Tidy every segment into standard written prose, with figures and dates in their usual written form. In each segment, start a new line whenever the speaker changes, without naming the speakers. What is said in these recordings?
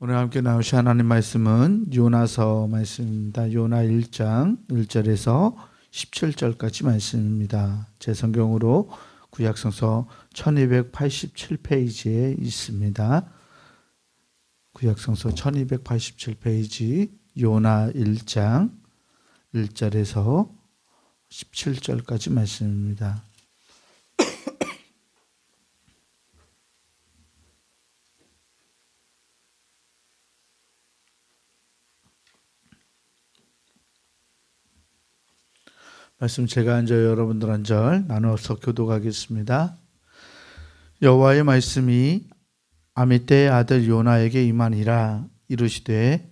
오늘 함께 나누실 하나님 말씀은 요나서 말씀입니다. 요나 1장 1절에서 17절까지 말씀입니다. 제 성경으로 구약성서 1287페이지에 있습니다. 구약성서 1287페이지 요나 1장 1절에서 17절까지 말씀입니다. 말씀 제가 한 절 여러분들 한 절 나눠서 교독하겠습니다. 여호와의 말씀이 아미떼의 아들 요나에게 임하니라. 이르시되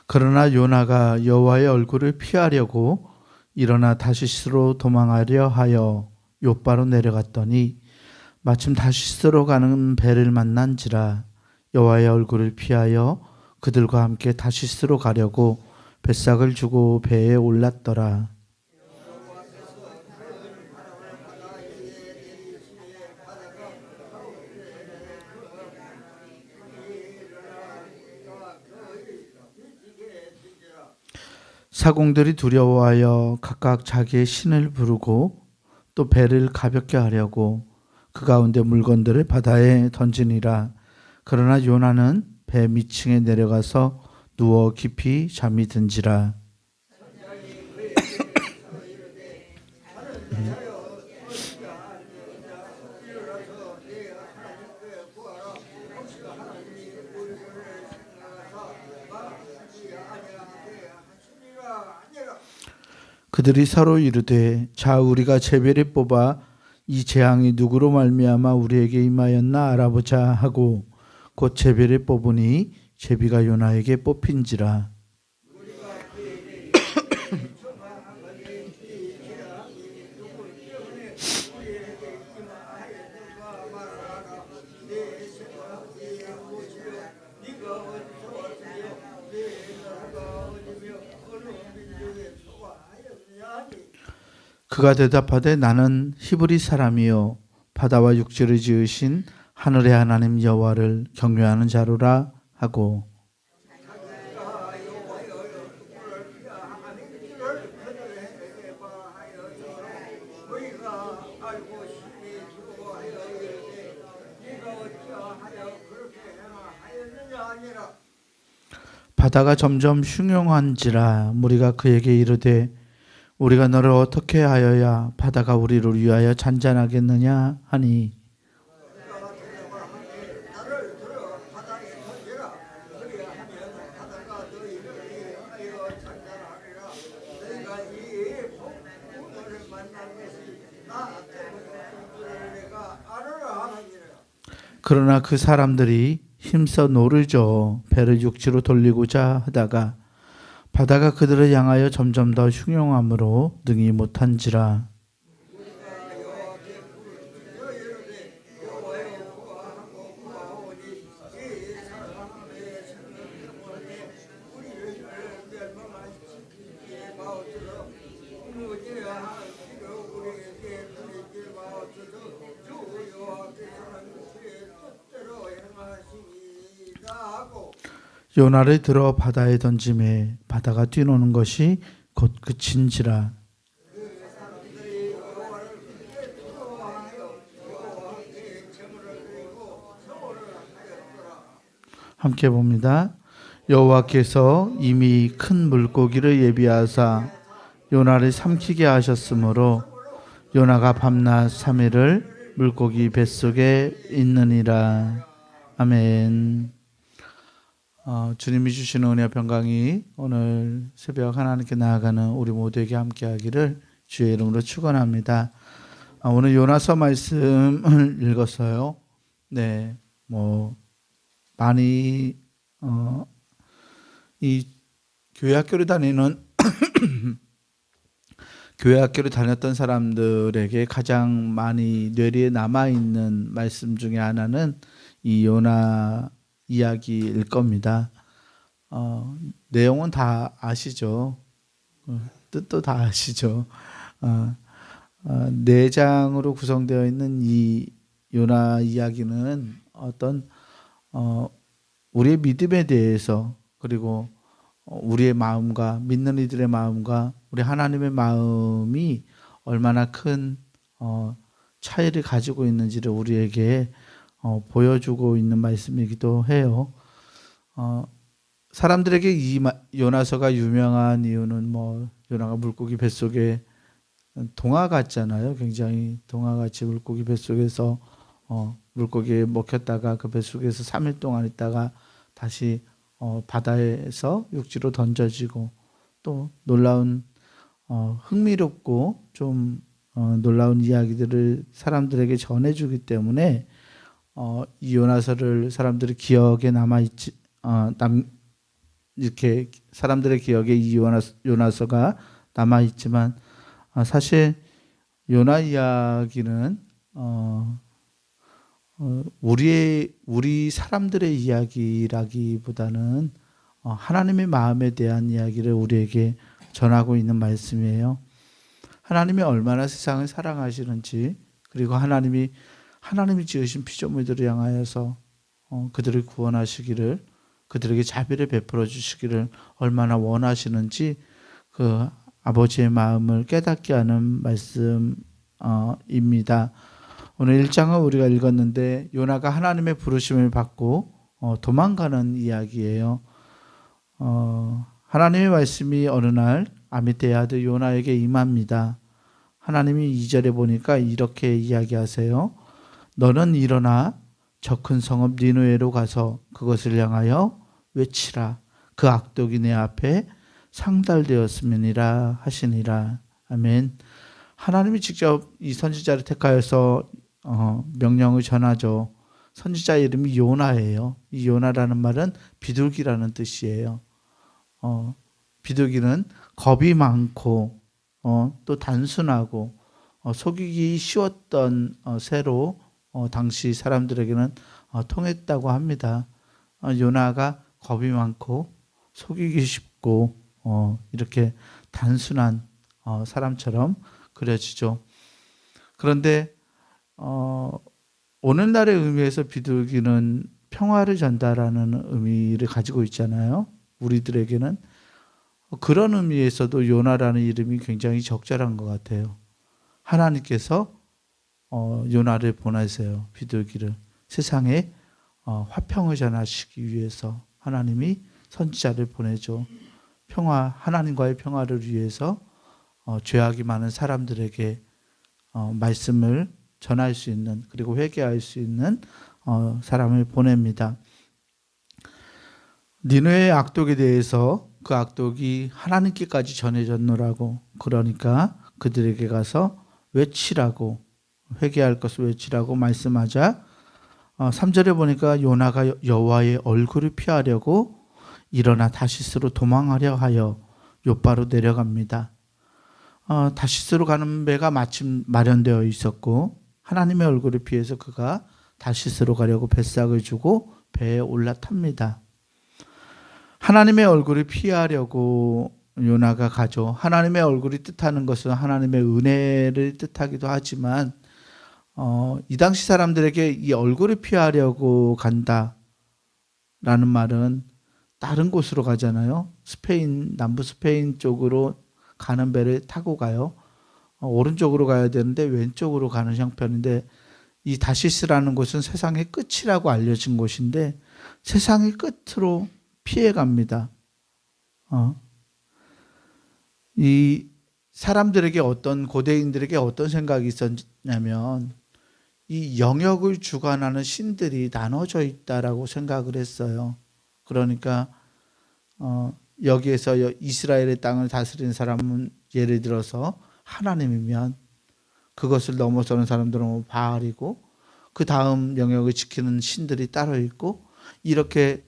그러나 요나가 여호와의 얼굴을 피하려고 일어나 다시스로 도망하려 하여 욥바로 내려갔더니 마침 다시스로 가는 배를 만난지라. 여호와의 얼굴을 피하여 그들과 함께 다시스로 가려고 뱃삭을 주고 배에 올랐더라. 사공들이 두려워하여 각각 자기의 신을 부르고 또 배를 가볍게 하려고 그 가운데 물건들을 바다에 던지니라. 그러나 요나는 배 밑층에 내려가서 누워 깊이 잠이 든지라. 그들이 서로 이르되 자 우리가 제비를 뽑아 이 재앙이 누구로 말미암아 우리에게 임하였나 알아보자 하고 곧 제비를 뽑으니 제비가 요나에게 뽑힌지라. 그가 대답하되 나는 히브리 사람이요 바다와 육지를 지으신 하늘의 하나님 여호와를 경외하는 자로라 하고 바다가 점점 흉흉한지라. 무리가 그에게 이르되 우리가 너를 어떻게 하여야 바다가 우리를 위하여 잔잔하겠느냐 하니 그러나 그 사람들이 힘써 노를 저어 배를 육지로 돌리고자 하다가 바다가 그들을 향하여 점점 더 흉흉함으로 능히 못한지라. 요나를 들어 바다에 던짐에 바다가 뛰노는 것이 곧 그친지라. 함께 봅니다. 여호와께서 이미 큰 물고기를 예비하사 요나를 삼키게 하셨으므로 요나가 밤낮 3일을 물고기 뱃속에 있느니라. 아멘. 주님이 주시는 은혜와 평강이 오늘 새벽 하나님께 나아가는 우리 모두에게 함께하기를 주의 이름으로 축원합니다. 오늘 요나서 말씀을 읽었어요. 네, 많이 이 교회 학교를 다니는 교회 학교를 다녔던 사람들에게 가장 많이 뇌리에 남아 있는 말씀 중에 하나는 이 요나 이야기일 겁니다. 내용은 다 아시죠. 뜻도 다 아시죠. 네 장으로 구성되어 있는 이 요나 이야기는 어떤 우리의 믿음에 대해서, 그리고 우리의 마음과 믿는 이들의 마음과 우리 하나님의 마음이 얼마나 큰 차이를 가지고 있는지를 우리에게 보여주고 있는 말씀이기도 해요. 사람들에게 이 요나서가 유명한 이유는 뭐 요나가 물고기 뱃속에 동화 같잖아요. 굉장히 동화같이 물고기 뱃속에서 물고기에 먹혔다가 그 뱃속에서 3일 동안 있다가 다시 바다에서 육지로 던져지고, 또 놀라운 흥미롭고 좀 놀라운 이야기들을 사람들에게 전해주기 때문에 이 요나서를 사람들의 기억에 남아있지 이렇게 사람들의 기억에 이 요나서가 남아있지만, 사실 요나 이야기는 우리 사람들의 이야기라기보다는 하나님의 마음에 대한 이야기를 우리에게 전하고 있는 말씀이에요. 하나님이 얼마나 세상을 사랑하시는지, 그리고 하나님이 지으신 피조물들을 향하여서 그들을 구원하시기를, 그들에게 자비를 베풀어 주시기를 얼마나 원하시는지 그 아버지의 마음을 깨닫게 하는 말씀입니다. 오늘 1장은 우리가 읽었는데 요나가 하나님의 부르심을 받고 도망가는 이야기예요. 하나님의 말씀이 어느 날 아미떼의 아들 요나에게 임합니다. 하나님이 2절에 보니까 이렇게 이야기하세요. 너는 일어나 저 큰 성읍 니느웨로 가서 그것을 향하여 외치라. 그 악독이 내 앞에 상달되었음이니라 하시니라. 아멘. 하나님이 직접 이 선지자를 택하여서 명령을 전하죠. 선지자의 이름이 요나예요. 이 요나라는 말은 비둘기라는 뜻이에요. 비둘기는 겁이 많고 또 단순하고 속이기 쉬웠던 새로 당시 사람들에게는 통했다고 합니다. 요나가 겁이 많고 속이기 쉽고 이렇게 단순한 사람처럼 그려지죠. 그런데 오늘날의 의미에서 비둘기는 평화를 전달하는 의미를 가지고 있잖아요. 우리들에게는 그런 의미에서도 요나라는 이름이 굉장히 적절한 것 같아요. 하나님께서 요나를 보내세요. 비둘기를 세상에 화평을 전하시기 위해서 하나님이 선지자를 보내죠. 하나님과의 평화를 위해서 죄악이 많은 사람들에게 말씀을 전할 수 있는, 그리고 회개할 수 있는 사람을 보냅니다. 니느웨의 악독에 대해서 그 악독이 하나님께까지 전해졌노라고, 그러니까 그들에게 가서 외치라고, 회개할 것을 외치라고 말씀하자 3절에 보니까 요나가 여호와의 얼굴을 피하려고 일어나 다시스로 도망하려 하여 욥바로 내려갑니다. 다시스로 가는 배가 마침 마련되어 있었고 하나님의 얼굴을 피해서 그가 다시스로 가려고 뱃삭을 주고 배에 올라탑니다. 하나님의 얼굴을 피하려고 요나가 가죠. 하나님의 얼굴이 뜻하는 것은 하나님의 은혜를 뜻하기도 하지만 이 당시 사람들에게 이 얼굴을 피하려고 간다라는 말은 다른 곳으로 가잖아요. 남부 스페인 쪽으로 가는 배를 타고 가요. 오른쪽으로 가야 되는데 왼쪽으로 가는 형편인데, 이 다시스라는 곳은 세상의 끝이라고 알려진 곳인데 세상의 끝으로 피해 갑니다. 이 사람들에게, 고대인들에게 어떤 생각이 있었냐면 이 영역을 주관하는 신들이 나눠져 있다라고 생각을 했어요. 그러니까 여기에서 이스라엘의 땅을 다스리는 사람은 예를 들어서 하나님이면 그것을 넘어서는 사람들은 바알이고, 그 다음 영역을 지키는 신들이 따로 있고, 이렇게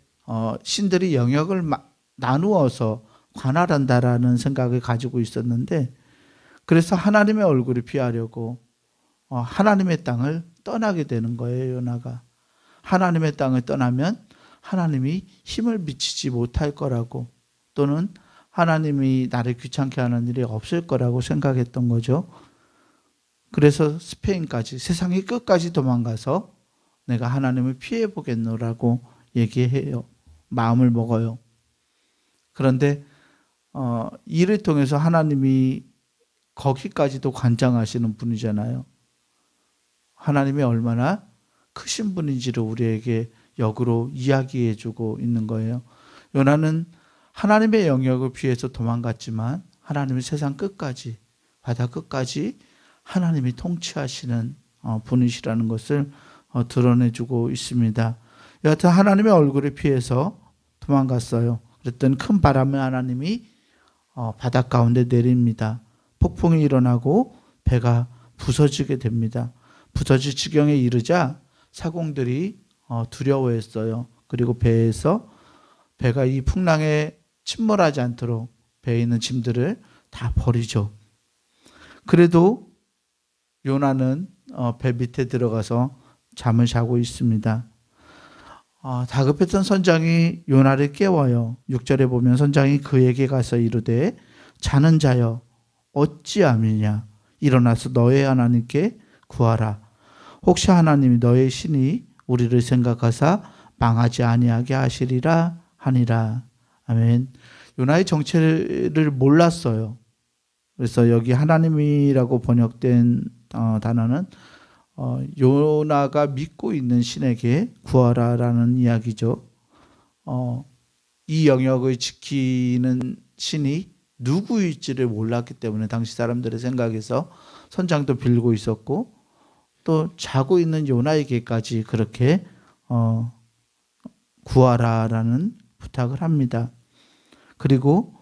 신들이 영역을 나누어서 관할한다라는 생각을 가지고 있었는데, 그래서 하나님의 얼굴을 피하려고 하나님의 땅을 떠나게 되는 거예요. 요나가 하나님의 땅을 떠나면 하나님이 힘을 미치지 못할 거라고, 또는 하나님이 나를 귀찮게 하는 일이 없을 거라고 생각했던 거죠. 그래서 스페인까지, 세상의 끝까지 도망가서 내가 하나님을 피해 보겠노라고 얘기해요. 마음을 먹어요. 그런데 이를 통해서 하나님이 거기까지도 관장하시는 분이잖아요. 하나님이 얼마나 크신 분인지를 우리에게 역으로 이야기해 주고 있는 거예요. 요나는 하나님의 영역을 피해서 도망갔지만 하나님이 세상 끝까지, 바다 끝까지 하나님이 통치하시는 분이시라는 것을 드러내주고 있습니다. 여하튼 하나님의 얼굴을 피해서 도망갔어요. 그랬더니 큰 바람을 하나님이 바다 가운데 내립니다. 폭풍이 일어나고 배가 부서지게 됩니다. 부서질 지경에 이르자 사공들이 두려워했어요. 그리고 배가 이 풍랑에 침몰하지 않도록 배에 있는 짐들을 다 버리죠. 그래도 요나는 배 밑에 들어가서 잠을 자고 있습니다. 다급했던 선장이 요나를 깨워요. 6절에 보면 선장이 그에게 가서 이르되 자는 자여 어찌함이냐, 일어나서 너의 하나님께 구하라. 혹시 하나님이 너의 신이 우리를 생각하사 망하지 아니하게 하시리라 하니라. 아멘. 요나의 정체를 몰랐어요. 그래서 여기 하나님이라고 번역된 단어는 요나가 믿고 있는 신에게 구하라라는 이야기죠. 이 영역을 지키는 신이 누구일지를 몰랐기 때문에 당시 사람들의 생각에서 선장도 빌고 있었고, 또 자고 있는 요나에게까지 그렇게 구하라라는 부탁을 합니다. 그리고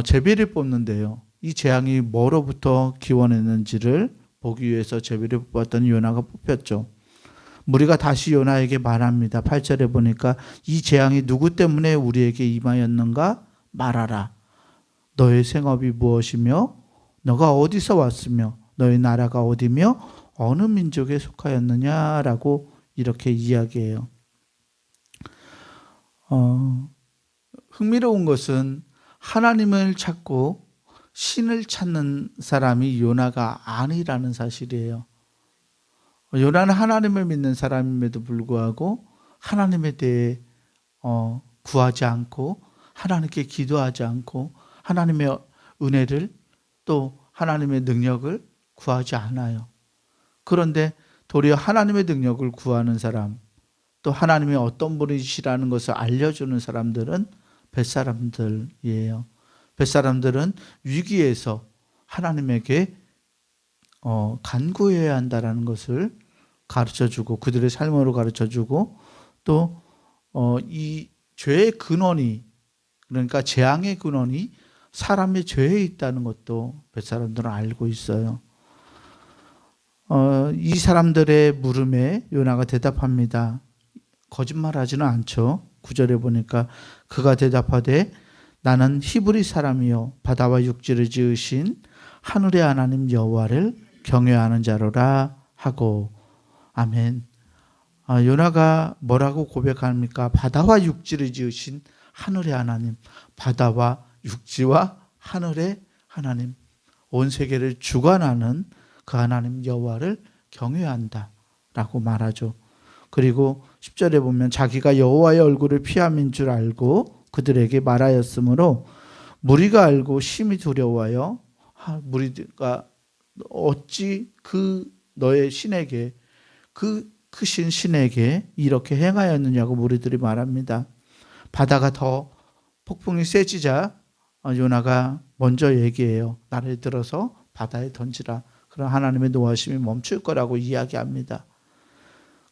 제비를 뽑는데요. 이 재앙이 뭐로부터 기원했는지를 보기 위해서 제비를 뽑았더니 요나가 뽑혔죠. 무리가 다시 요나에게 말합니다. 8절에 보니까 이 재앙이 누구 때문에 우리에게 임하였는가 말하라. 너의 생업이 무엇이며 너가 어디서 왔으며 너의 나라가 어디며 어느 민족에 속하였느냐라고 이렇게 이야기해요. 흥미로운 것은 하나님을 찾고 신을 찾는 사람이 요나가 아니라는 사실이에요. 요나는 하나님을 믿는 사람임에도 불구하고 하나님에 대해 구하지 않고 하나님께 기도하지 않고 하나님의 은혜를 또 하나님의 능력을 구하지 않아요. 그런데 도리어 하나님의 능력을 구하는 사람, 또 하나님이 어떤 분이시라는 것을 알려주는 사람들은 뱃사람들이에요. 뱃사람들은 위기에서 하나님에게 간구해야 한다는 것을 가르쳐주고, 그들의 삶으로 가르쳐주고, 또 이 죄의 근원이, 그러니까 재앙의 근원이 사람의 죄에 있다는 것도 뱃사람들은 알고 있어요. 이 사람들의 물음에 요나가 대답합니다. 거짓말하지는 않죠. 9절에 보니까 그가 대답하되 나는 히브리 사람이요 바다와 육지를 지으신 하늘의 하나님 여호와를 경외하는 자로라 하고. 아멘. 요나가 뭐라고 고백합니까? 바다와 육지를 지으신 하늘의 하나님, 바다와 육지와 하늘의 하나님, 온 세계를 주관하는 그 하나님 여호와를 경외한다 라고 말하죠. 그리고 10절에 보면 자기가 여호와의 얼굴을 피함인 줄 알고 그들에게 말하였으므로 무리가 알고 심히 두려워하여, 무리가 어찌 그 너의 신에게, 그 크신 신에게 이렇게 행하였느냐고 무리들이 말합니다. 바다가 더 폭풍이 세지자 요나가 먼저 얘기해요. 나를 들어서 바다에 던지라. 그럼 하나님의 노하심이 멈출 거라고 이야기합니다.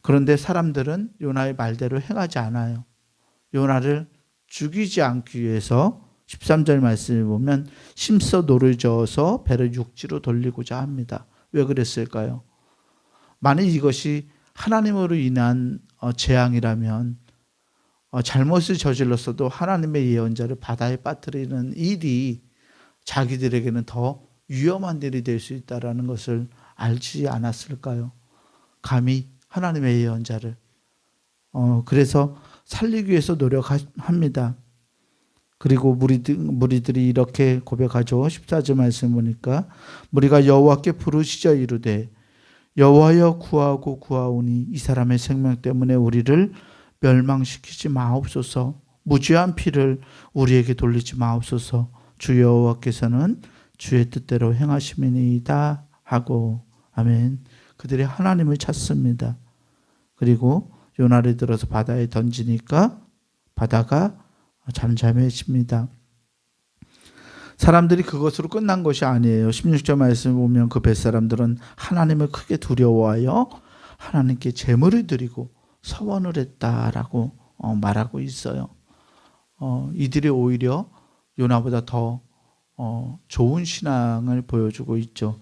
그런데 사람들은 요나의 말대로 행하지 않아요. 요나를 죽이지 않기 위해서 13절 말씀을 보면 심서 노를 저어서 배를 육지로 돌리고자 합니다. 왜 그랬을까요? 만약 이것이 하나님으로 인한 재앙이라면, 잘못을 저질렀어도 하나님의 예언자를 바다에 빠뜨리는 일이 자기들에게는 더 위험한 일이 될 수 있다는 것을 알지 않았을까요? 감히 하나님의 예언자를. 그래서 살리기 위해서 노력합니다. 그리고 무리들이 이렇게 고백하죠. 14절 말씀 보니까 무리가 여호와께 부르시자 이르되 여호와여 구하고 구하오니 이 사람의 생명 때문에 우리를 멸망시키지 마옵소서. 무죄한 피를 우리에게 돌리지 마옵소서. 주 여호와께서는 주의 뜻대로 행하심이니이다 하고. 아멘. 그들이 하나님을 찾습니다. 그리고 요나를 들어서 바다에 던지니까 바다가 잠잠해집니다. 사람들이 그것으로 끝난 것이 아니에요. 16절 말씀을 보면 그 뱃사람들은 하나님을 크게 두려워하여 하나님께 제물을 드리고 서원을 했다라고 말하고 있어요. 이들이 오히려 요나보다 더 좋은 신앙을 보여주고 있죠.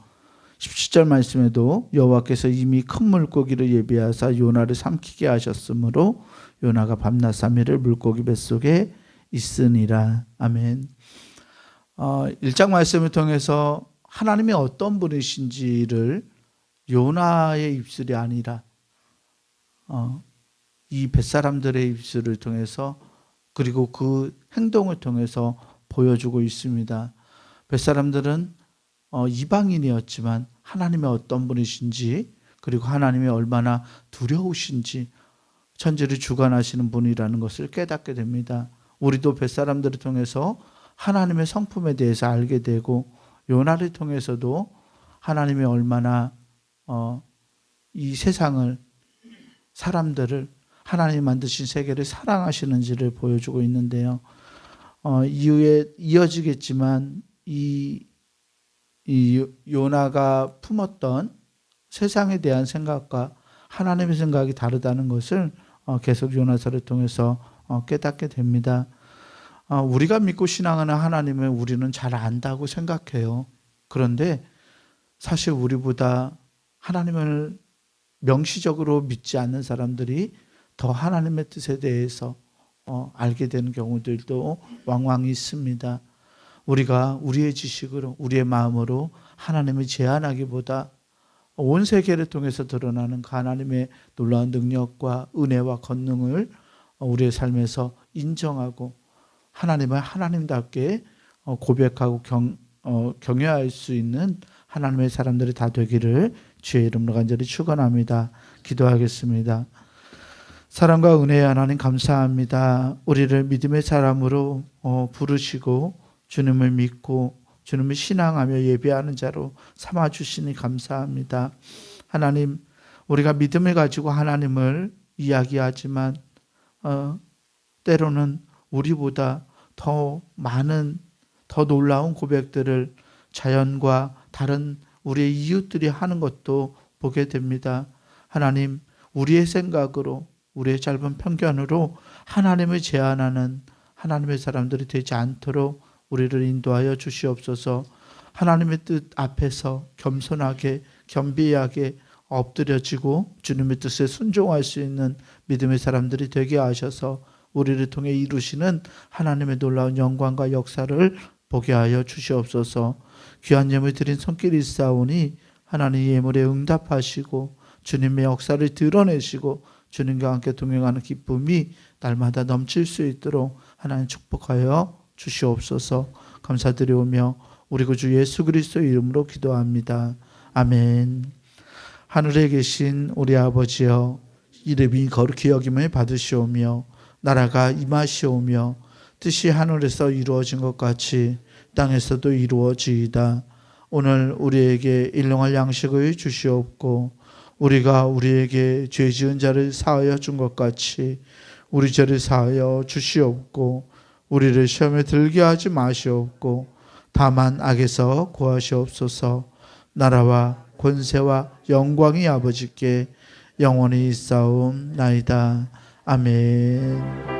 17절 말씀에도 여호와께서 이미 큰 물고기를 예비하사 요나를 삼키게 하셨으므로 요나가 밤낮 3일을 물고기 뱃속에 있으니라. 아멘. 1장 말씀을 통해서 하나님이 어떤 분이신지를 요나의 입술이 아니라 이 뱃사람들의 입술을 통해서 그리고 그 행동을 통해서 보여주고 있습니다. 뱃사람들은 이방인이었지만 하나님의 어떤 분이신지 그리고 하나님이 얼마나 두려우신지 천지를 주관하시는 분이라는 것을 깨닫게 됩니다. 우리도 뱃사람들을 통해서 하나님의 성품에 대해서 알게 되고 요나를 통해서도 하나님이 얼마나 이 세상을 사람들을 하나님이 만드신 세계를 사랑하시는지를 보여주고 있는데요. 이후에 이어지겠지만 이 요나가 품었던 세상에 대한 생각과 하나님의 생각이 다르다는 것을 계속 요나서를 통해서 깨닫게 됩니다. 우리가 믿고 신앙하는 하나님을 우리는 잘 안다고 생각해요. 그런데 사실 우리보다 하나님을 명시적으로 믿지 않는 사람들이 더 하나님의 뜻에 대해서 알게 되는 경우들도 왕왕 있습니다. 우리가 우리의 지식으로 우리의 마음으로 하나님을 제한하기보다 온 세계를 통해서 드러나는 하나님의 놀라운 능력과 은혜와 권능을 우리의 삶에서 인정하고 하나님을 하나님답게 고백하고 경외할 수 있는 하나님의 사람들이 다 되기를 주의 이름으로 간절히 축원합니다. 기도하겠습니다. 사랑과 은혜의 하나님 감사합니다. 우리를 믿음의 사람으로 부르시고 주님을 믿고 주님을 신앙하며 예배하는 자로 삼아주시니 감사합니다. 하나님, 우리가 믿음을 가지고 하나님을 이야기하지만 때로는 우리보다 더 많은 더 놀라운 고백들을 자연과 다른 우리의 이웃들이 하는 것도 보게 됩니다. 하나님, 우리의 생각으로 우리의 짧은 편견으로 하나님을 제한하는 하나님의 사람들이 되지 않도록 우리를 인도하여 주시옵소서. 하나님의 뜻 앞에서 겸손하게 겸비하게 엎드려지고 주님의 뜻에 순종할 수 있는 믿음의 사람들이 되게 하셔서 우리를 통해 이루시는 하나님의 놀라운 영광과 역사를 보게 하여 주시옵소서. 귀한 예물 드린 손길이 있사오니 하나님 예물에 응답하시고 주님의 역사를 드러내시고 주님과 함께 동행하는 기쁨이 날마다 넘칠 수 있도록 하나님 축복하여 주시옵소서. 감사드리오며 우리 구주 예수 그리스도의 이름으로 기도합니다. 아멘. 하늘에 계신 우리 아버지여, 이름이 거룩히 여김을 받으시오며 나라가 임하시오며 뜻이 하늘에서 이루어진 것 같이 땅에서도 이루어지이다. 오늘 우리에게 일용할 양식을 주시옵고 우리가 우리에게 죄 지은 자를 사하여 준 것 같이 우리 죄를 사하여 주시옵고 우리를 시험에 들게 하지 마시옵고 다만 악에서 구하시옵소서. 나라와 권세와 영광이 아버지께 영원히 있사옵나이다. 아멘.